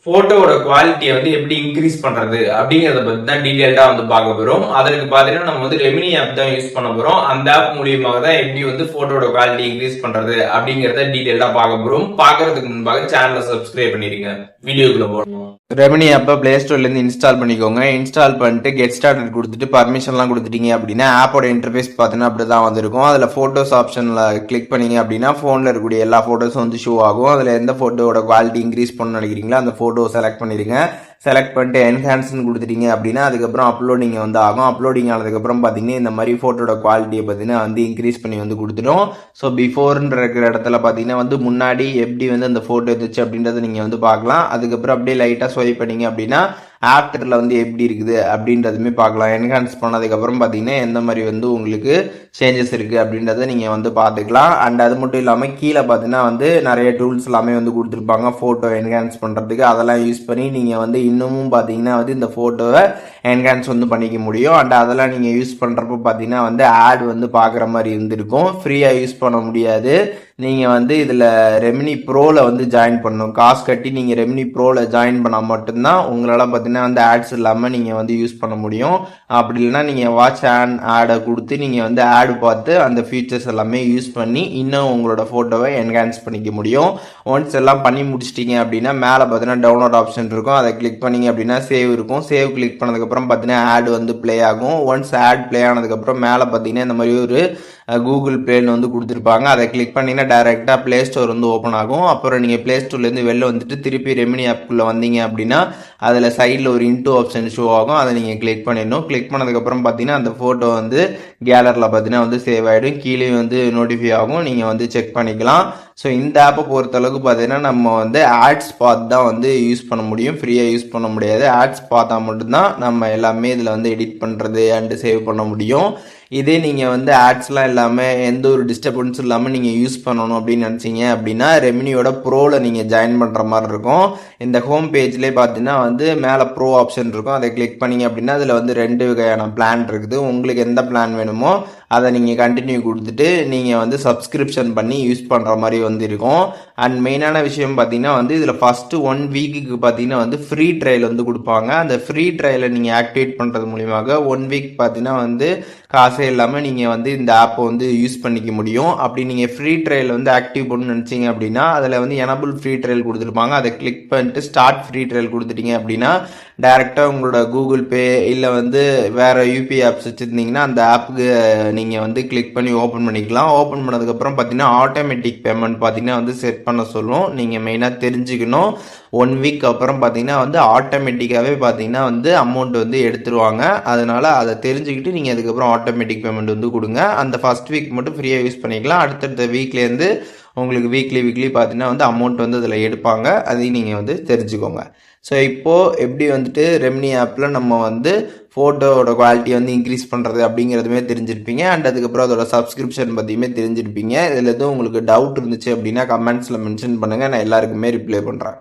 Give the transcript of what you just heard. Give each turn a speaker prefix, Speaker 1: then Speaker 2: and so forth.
Speaker 1: போட்டோவோட குவாலிட்டியை வந்து எப்படி இன்க்ரீஸ் பண்றது அப்படிங்கறத பத்தி தான் டீடைல்டா வந்து பார்க்க போறோம். அதற்கு பாத்தீங்கன்னா நம்ம வந்து ரெமினி ஆப் தான் யூஸ் பண்ண போறோம். அந்த ஆப் மூலியமாக தான் எப்படி வந்து போட்டோட குவாலிட்டி இன்க்ரீஸ் பண்றது அப்படிங்கறத டீடைல்டா பார்க்க போறோம். பாக்குறதுக்கு முன்பாக சேனலை சப்ஸ்கிரைப் பண்ணிருங்க. வீடியோக்குள்ள போறோம். ரெமினி ஆப்பை பிளே ஸ்டோர்ல இருந்து இன்ஸ்டால் பண்ணிக்கோங்க. இன்ஸ்டால் பண்ணிட்டு கெட் ஸ்டார்டட் கொடுத்துட்டு பர்மிஷன்லாம் கொடுத்துட்டீங்க அப்படின்னா ஆப்போட இன்டர்ஃபேஸ் பார்த்தீங்கன்னா அப்படிதான் வந்திருக்கும். அதுல போட்டோஸ் ஆப்ஷன்ல கிளிக் பண்ணீங்க அப்படின்னா போன்ல இருக்கக்கூடிய எல்லா போட்டோஸும் வந்து ஷோ ஆகும். அதுல எந்த போட்டோட குவாலிட்டி இன்க்ரீஸ் பண்ண நினைக்கிறீங்களோ அந்த போட்டோ செலக்ட் பண்ணிருங்க. செலக்ட் பண்ணிட்டு என்ஹான்ஸ்னு கொடுத்துட்டீங்க அப்படின்னா அதுக்கப்புறம் அப்லோடிங் வந்து ஆகும். அப்லோடிங் ஆனதுக்கப்புறம் பார்த்தீங்கன்னா இந்த மாதிரி ஃபோட்டோட குவாலிட்டியை பார்த்தீங்கன்னா வந்து இன்க்ரீஸ் பண்ணி வந்து கொடுத்துடும். ஸோ பிஃபோர்ன்ற இருக்கிற இடத்துல பார்த்தீங்கன்னா வந்து முன்னாடி எப்படி வந்து அந்த ஃபோட்டோ இருந்துச்சு அப்படின்றத நீங்கள் வந்து பார்க்கலாம். அதுக்கப்புறம் அப்படியே லைட்டாக ஸ்வைப் பண்ணீங்க அப்படின்னா ஆஃப்டரில் வந்து எப்படி இருக்குது அப்படின்றதுமே பார்க்கலாம். என்ஹான்ஸ் பண்ணதுக்கப்புறம் பார்த்தீங்கன்னா எந்த மாதிரி வந்து உங்களுக்கு சேஞ்சஸ் இருக்குது அப்படின்றத நீங்கள் வந்து பார்த்துக்கலாம். அண்ட் அது மட்டும் இல்லாமல் கீழே பார்த்தீங்கன்னா வந்து நிறைய டூல்ஸ் எல்லாமே வந்து கொடுத்துருப்பாங்க ஃபோட்டோ என்ஹான்ஸ் பண்ணுறதுக்கு. அதெல்லாம் யூஸ் பண்ணி நீங்கள் வந்து இன்னமும் பார்த்தீங்கன்னா வந்து இந்த ஃபோட்டோவை என்ஹான்ஸ் வந்து பண்ணிக்க முடியும். அண்ட் அதெல்லாம் நீங்கள் யூஸ் பண்ணுறப்போ பார்த்தீங்கன்னா வந்து ஆட் வந்து பார்க்குற மாதிரி இருந்திருக்கும். ஃப்ரீயாக யூஸ் பண்ண முடியாது. நீங்கள் வந்து இதில் ரெமினி ப்ரோவில் வந்து ஜாயின் பண்ணணும். காசு கட்டி நீங்கள் ரெமினி ப்ரோவில் ஜாயின் பண்ணால் மட்டும்தான் உங்களால் பார்த்தீங்கன்னா வந்து ஆட்ஸ் இல்லாமல் நீங்கள் வந்து யூஸ் பண்ண முடியும். அப்படி இல்லைன்னா நீங்கள் வாட்ச் அண்ட் ஆடை கொடுத்து நீங்கள் வந்து ஆடு பார்த்து அந்த ஃபீச்சர்ஸ் எல்லாமே யூஸ் பண்ணி இன்னும் உங்களோட ஃபோட்டோவை என்ஹான்ஸ் பண்ணிக்க முடியும். ஒன்ஸ் எல்லாம் பண்ணி முடிச்சிட்டிங்க அப்படின்னா மேலே பார்த்தீங்கன்னா டவுன்லோட் ஆப்ஷன் இருக்கும். அதை கிளிக் பண்ணிங்க அப்படின்னா சேவ் இருக்கும். சேவ் கிளிக் பண்ணதுக்கப்புறம் பார்த்தீங்கன்னா ஆட் வந்து ப்ளே ஆகும். ஒன்ஸ் ஆட் ப்ளே ஆனதுக்கப்புறம் மேலே பார்த்தீங்கன்னா இந்த மாதிரி ஒரு கூகுள் பிளேன்னு வந்து கொடுத்துருப்பாங்க. அதை கிளிக் பண்ணிங்கன்னா டைரெக்டாக ப்ளே ஸ்டோர் வந்து ஓப்பன் ஆகும். அப்புறம் நீங்கள் ப்ளே ஸ்டோர்லேருந்து வெளில வந்துட்டு திருப்பி ரெமினி ஆப்புக்குள்ளே வந்தீங்க அப்படின்னா அதில் சைடில் ஒரு இன்டூ ஆப்ஷன் ஷோ ஆகும். அதை நீங்கள் கிளிக் பண்ணிடணும். கிளிக் பண்ணதுக்கப்புறம் பார்த்தீங்கன்னா அந்த ஃபோட்டோ வந்து கேலரியில் பார்த்தீங்கன்னா வந்து சேவ் ஆகிடும். கீழே வந்து நோட்டிஃபை ஆகும். நீங்கள் வந்து செக் பண்ணிக்கலாம். ஸோ இந்த ஆப்பை பொறுத்தளவுக்கு பார்த்தீங்கன்னா நம்ம வந்து ஆட்ஸ் பார்த்து தான் வந்து யூஸ் பண்ண முடியும். ஃப்ரீயாக யூஸ் பண்ண முடியாது. ஆட்ஸ் பார்த்தா மட்டும்தான் நம்ம எல்லாமே இதில் வந்து எடிட் பண்ணுறது அண்டு சேவ் பண்ண முடியும். இதே நீங்கள் வந்து ஆட்ஸ்லாம் இல்லாமல் எந்த ஒரு டிஸ்டர்பன்ஸும் இல்லாமல் நீங்கள் யூஸ் பண்ணணும் அப்படின்னு நினச்சிங்க அப்படின்னா ரெமினியோட ப்ரோவில் நீங்கள் ஜாயின் பண்ணுற மாதிரி இருக்கும். இந்த ஹோம் பேஜ்லேயே பார்த்தீங்கன்னா வந்து மேலே ப்ரோ ஆப்ஷன் இருக்கும். அதை கிளிக் பண்ணிங்க அப்படின்னா அதில் வந்து 2 வகையான பிளான் இருக்குது. உங்களுக்கு எந்த பிளான் வேணுமோ அதை நீங்கள் கண்டினியூ கொடுத்துட்டு நீங்கள் வந்து சப்ஸ்கிரிப்ஷன் பண்ணி யூஸ் பண்ணுற மாதிரி வந்து இருக்கும். அண்ட் மெயினான விஷயம் பார்த்தீங்கன்னா வந்து இதில் ஃபஸ்ட்டு 1 வீக்குக்கு பார்த்தீங்கன்னா வந்து ஃப்ரீ ட்ரையல் வந்து கொடுப்பாங்க. அந்த ஃப்ரீ ட்ரையலை நீங்கள் ஆக்டிவேட் பண்ணுறது மூலியமாக 1 வீக் பார்த்தீங்கன்னா வந்து காசே இல்லாமல் நீங்கள் வந்து இந்த ஆப்பை வந்து யூஸ் பண்ணிக்க முடியும். அப்படி நீங்கள் ஃப்ரீ ட்ரையல் வந்து ஆக்டிவ் பண்ணணும்னு நினச்சிங்க அப்படின்னா அதில் வந்து எனபிள் ஃப்ரீ ட்ரையல் கொடுத்துருப்பாங்க. அதை கிளிக் பண்ணிட்டு ஸ்டார்ட் ஃப்ரீ ட்ரையல் கொடுத்துட்டீங்க அப்படின்னா டைரெக்டாக உங்களோட கூகுள் பே இல்லை வந்து வேறு யூபிஐ ஆப்ஸ் வச்சுருந்தீங்கன்னா அந்த ஆப்புக்கு நீங்கள் வந்து கிளிக் பண்ணி ஓப்பன் பண்ணிக்கலாம். ஓப்பன் பண்ணதுக்கப்புறம் பார்த்தீங்கன்னா ஆட்டோமேட்டிக் பேமெண்ட் பார்த்தீங்கன்னா வந்து செட் பண்ண சொல்லும். நீங்கள் மெயினாக தெரிஞ்சுக்கணும். 1 வீக் அப்புறம் பார்த்தீங்கன்னா வந்து ஆட்டோமேட்டிக்காகவே பார்த்தீங்கன்னா வந்து அமௌண்ட் வந்து எடுத்துருவாங்க. அதனால் அதை தெரிஞ்சுக்கிட்டு நீங்கள் அதுக்கப்புறம் ஆட்டோமேட்டிக் பேமெண்ட் வந்து கொடுங்க. அந்த ஃபர்ஸ்ட் வீக் மட்டும் ஃப்ரீயாக யூஸ் பண்ணிக்கலாம். அடுத்தடுத்த வீக்லேருந்து உங்களுக்கு வீக்லி பார்த்தீங்கன்னா வந்து அமௌண்ட் வந்து அதில் எடுப்பாங்க. அதையும் நீங்கள் வந்து தெரிஞ்சுக்கோங்க. ஸோ இப்போது எப்படி வந்துட்டு ரெமினி ஆப்பில் நம்ம வந்து ஃபோட்டோவோட குவாலிட்டி வந்து இன்க்ரீஸ் பண்ணுறது அப்படிங்கிறதுமே தெரிஞ்சிருப்பீங்க. அண்ட் அதுக்கப்புறம் அதோட சப்ஸ்கிரிப்ஷன் பற்றியுமே தெரிஞ்சிருப்பீங்க. இதில் எதுவும் உங்களுக்கு டவுட் இருந்துச்சு அப்படின்னா கமெண்ட்ஸில் மென்ஷன் பண்ணுங்கள். நான் எல்லாருக்குமே ரிப்ளை பண்ணுறேன்.